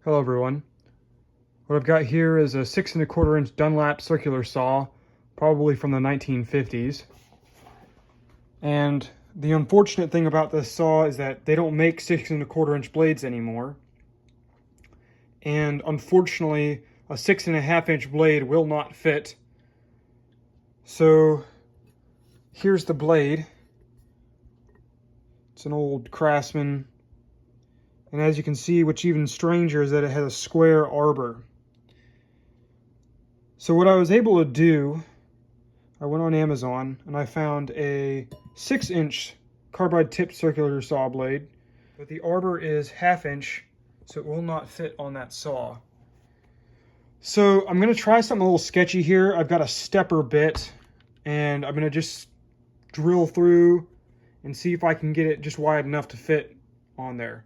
Hello everyone. What I've got here is a 6 1/4 inch Dunlap circular saw, probably from the 1950s. And the unfortunate thing about this saw is that they don't make 6 1/4 inch blades anymore. And unfortunately, a 6 1/2 inch blade will not fit. So here's the blade. It's an old Craftsman. And as you can see, what's even stranger is that it has a square arbor. So what I was able to do, I went on Amazon and I found a 6 inch carbide tipped circular saw blade, but the arbor is 1/2 inch, so it will not fit on that saw. So I'm gonna try something a little sketchy here. I've got a stepper bit and I'm gonna just drill through and see if I can get it just wide enough to fit on there.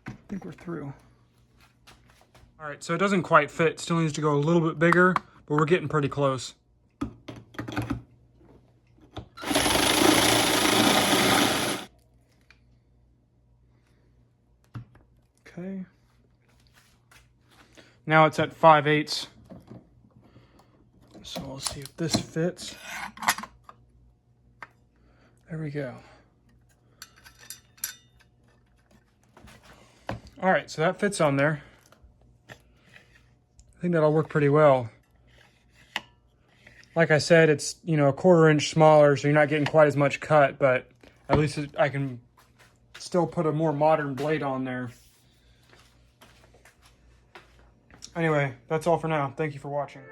I think we're through. All right, so it doesn't quite fit. Still needs to go a little bit bigger, but we're getting pretty close. Okay. Now it's at 5/8. So we'll see if this fits. There we go. All right, so that fits on there. I think that'll work pretty well. Like I said, it's, you know, 1/4 inch smaller, so you're not getting quite as much cut, but at least I can still put a more modern blade on there. Anyway, that's all for now. Thank you for watching.